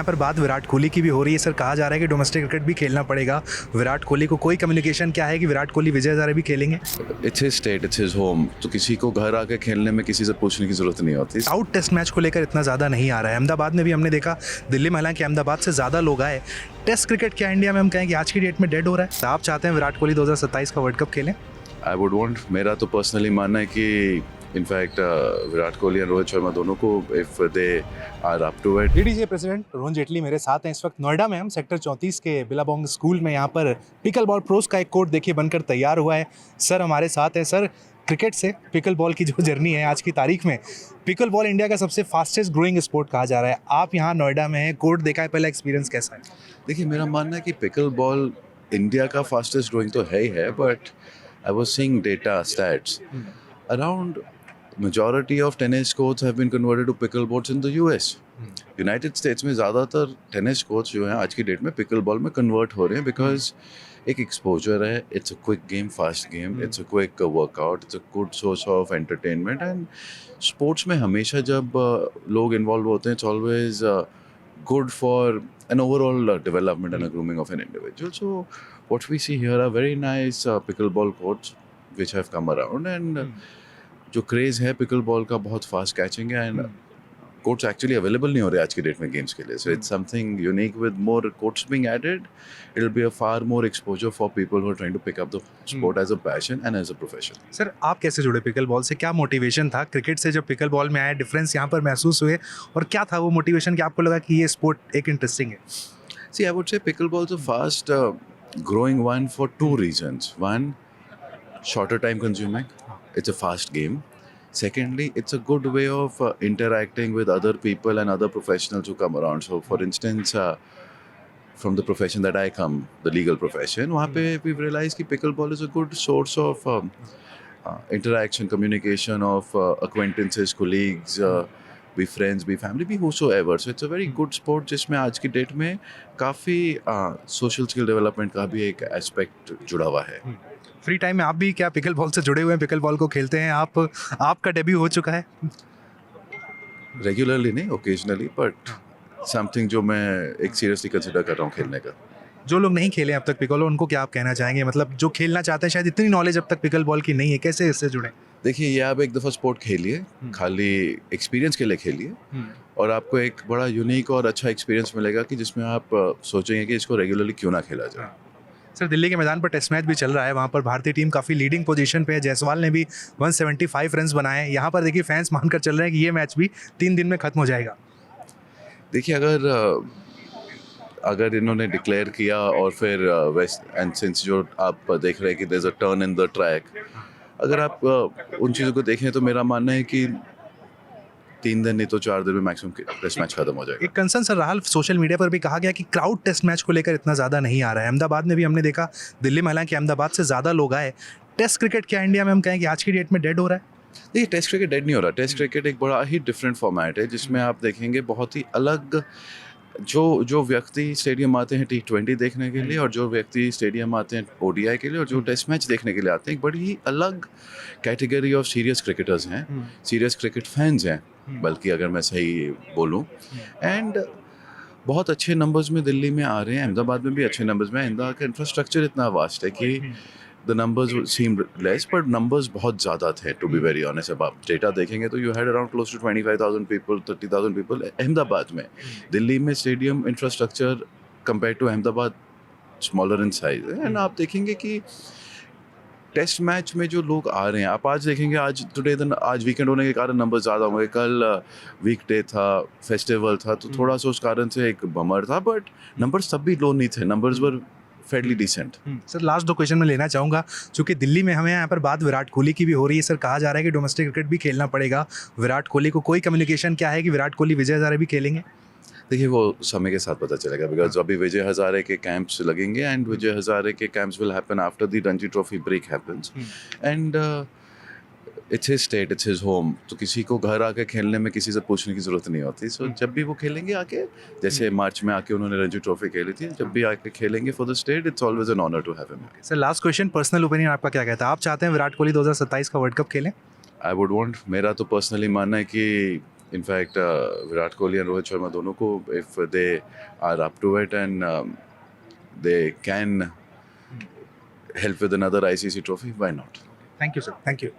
यहाँ पर बात विराट कोहली की भी हो रही है। सर कहा जा रहा है कि डोमेस्टिक क्रिकेट भी खेलना पड़ेगा विराट कोहली को। कोई कम्युनिकेशन क्या है कि विराट कोहली विजय हजारे भी खेलेंगे? It's his state, it's his home, तो किसी को घर आके खेलने में किसी से पूछने की जरूरत नहीं होती। आउट टेस्ट मैच को लेकर इतना ज़्यादा नहीं आ रहा है। अहमदाबाद में भी हमने देखा, दिल्ली में हालांकि अहमदाबाद से ज़्यादा लोग आए। टेस्ट क्रिकेट क्या इंडिया में हम कहें कि आज की डेट में डेड हो रहा है? आप चाहते हैं विराट कोहली 2027 का वर्ल्ड कप खेलें? आई वुड वांट, मेरा तो पर्सनली मानना है कि इनफैक्ट विराट कोहली और रोहित शर्मा दोनों को, if they are up to it. DDJ president Arun Jaitley मेरे साथ हैं इस वक्त नोएडा में। हम सेक्टर 34 के बिलाबोंग स्कूल में यहाँ पर पिकल बॉल प्रोस का एक कोर्ट देखिए बनकर तैयार हुआ है। सर हमारे साथ है। सर क्रिकेट से पिकल बॉल की जो जर्नी है आज की तारीख में, पिकल बॉल इंडिया का सबसे फास्टेस्ट ग्रोइंग स्पोर्ट कहा जा रहा है। आप यहाँ नोएडा में हैं, कोर्ट देखा है, पहला एक्सपीरियंस कैसा है? देखिए, मेरा मानना है कि पिकल बॉल इंडिया का फास्टेस्ट ग्रोइंग तो है ही है, but I was seeing data stats around majority of tennis courts have been converted to pickle boards in the US. United states में ज़्यादातर टेनिस कोर्ट्स जो हैं आज की डेट में पिकल बॉल में कन्वर्ट हो रहे हैं, बिकॉज एक एक्सपोजर है, it's a quick game, fast game, it's a quick workout, it's a good source of entertainment. And sports में हमेशा जब लोग इन्वॉल्व होते हैं, it's always good for an overall development and a grooming of an individual. So what we see here are very nice pickleball courts which have come around, and जो craze है pickle ball का बहुत fast catching है, and courts actually available नहीं हो रहे आज की डेट में गेम्स के लिए। So it's something unique with more courts being added. It will be a far more exposure for people who are trying to pick up the sport as a passion and as a profession. Sir आप कैसे जुड़े pickle ball से? क्या motivation था cricket से जब pickle ball में आया? डिफरेंस यहाँ पर महसूस हुए और क्या था वो मोटिवेशन कि आपको लगा कि ये स्पोर्ट एक इंटरेस्टिंग है? See, I would say pickle ball is a fast growing one for two reasons. One, shorter time consuming, it's a fast game. Secondly, it's a good way of interacting with other people and other professionals who come around. So for instance, from the profession that I come, the legal profession, वहाँ पे we've realized कि pickleball is a good source of interaction, communication of acquaintances, colleagues, be friends, be family, be whosoever. So it's a very good sport जिसमें आज की date में काफ़ी social skill development का भी एक aspect जुड़ा हुआ है। फ्री टाइम में आप भी क्या पिकल बॉल से जुड़े हुए हैं? पिकल बॉल को खेलते हैं आप? आपका डेब्यू हो चुका है? रेगुलरली नहीं, ओकेजनली, बट समथिंग जो मैं एक सीरियसली कंसिडर कर रहा हूँ खेलने का। जो लोग नहीं खेले अब तक पिकल बॉल, उनको क्या आप कहना चाहेंगे? मतलब जो खेलना चाहते हैं, शायद इतनी नॉलेज अब तक पिकल बॉल की नहीं है, कैसे इससे जुड़े? देखिए, ये आप एक दफ़ा स्पोर्ट खेलिए, खाली एक्सपीरियंस के लिए खेलिए, और आपको एक बड़ा यूनिक और अच्छा एक्सपीरियंस मिलेगा कि जिसमें आप सोचेंगे कि इसको रेगुलरली क्यों ना खेला जाए। सर दिल्ली के मैदान पर टेस्ट मैच भी चल रहा है, वहाँ पर भारतीय टीम काफ़ी लीडिंग पोजीशन पे है। जायसवाल ने भी 175 रन्स बनाए हैं। यहाँ पर देखिए फैंस मानकर चल रहे हैं कि ये मैच भी 3 दिन में खत्म हो जाएगा। देखिए, अगर इन्होंने डिक्लेयर किया और फिर वेस्ट एंड सिंस जो आप देख रहे हैं कि there is a turn in the track, अगर आप उन चीज़ों को देखें तो मेरा मानना है कि 3 दिन नहीं तो 4 दिन में मैक्सिमम टेस्ट मैच खत्म हो जाएगा। एक कंसर्न सर रहा सोशल मीडिया पर भी, कहा गया कि क्राउड टेस्ट मैच को लेकर इतना ज़्यादा नहीं आ रहा है। अहमदाबाद में भी हमने देखा, दिल्ली में हालांकि अहमदाबाद से ज़्यादा लोग आए। टेस्ट क्रिकेट क्या इंडिया में हम कहें कि आज की डेट में डेड हो रहा है? देखिए, टेस्ट क्रिकेट डेड नहीं हो रहा। टेस्ट क्रिकेट एक बड़ा ही डिफरेंट फॉर्मेट है जिसमें आप देखेंगे बहुत ही अलग, जो व्यक्ति स्टेडियम आते हैं T20 देखने के लिए, और जो व्यक्ति स्टेडियम आते हैं ODI के लिए, और जो टेस्ट मैच देखने के लिए आते हैं, एक बड़ी ही अलग कैटेगरी ऑफ सीरियस क्रिकेटर्स हैं, सीरियस क्रिकेट फैंस हैं, बल्कि अगर मैं सही बोलूं। एंड बहुत अच्छे नंबर्स में दिल्ली में आ रहे हैं, अहमदाबाद में भी अच्छे नंबर्स में। अहमदाबाद का इंफ्रास्ट्रक्चर इतना वास्ट है कि the numbers seem less, but numbers बहुत ज़्यादा थे, टू बी वेरी ऑनेस्ट। अब आप डेटा देखेंगे तो you had around close to 25,000 people, 30,000 people Ahmedabad में। दिल्ली में stadium infrastructure compare to Ahmedabad smaller in size है। एंड आप देखेंगे कि टेस्ट मैच में जो लोग आ रहे हैं, आप आज देखेंगे, आज वीकेंड होने के कारण नंबर ज़्यादा होंगे। कल वीकडे था, फेस्टिवल था, तो थोड़ा सा उस कारण से एक भमर था, बट नंबर्स तब भी लो नहीं थे, नंबर्स वर फेडली डिसेंट। सर लास्ट 2 क्वेश्चन मैं लेना चाहूँगा, चूँकि दिल्ली में हमें यहाँ पर बात विराट कोहली की भी हो रही है। सर कहा जा रहा है कि डोमेस्टिक क्रिकेट भी खेलना पड़ेगा विराट कोहली को। कोई कम्युनिकेशन क्या है कि विराट कोहली विजय हजारे भी खेलेंगे? देखिए, वो समय के साथ पता चलेगा, बिकॉज अभी विजय हजारे के कैंप्स लगेंगे, एंड विजय हजारे के camps will happen after the Ranji trophy break happens, and it's his state, it's his home, तो किसी को घर आके खेलने में किसी से पूछने की ज़रूरत नहीं होती। सो जब भी वो खेलेंगे आके, जैसे मार्च में आके उन्होंने रणजी ट्रॉफी खेली थी, जब भी आके खेलेंगे for the state, it's always an honour to have him. Sir last question, personal opinion आपका क्या कहता है? आप चाहते हैं विराट कोहली 2027 का वर्ल्ड कप खेलें? आई वुड वांट, मेरा तो पर्सनली मानना है कि इनफैक्ट विराट कोहली एंड रोहित शर्मा दोनों को, if they are up to it and they can help with another ICC trophy, why not? Thank you sir, thank you.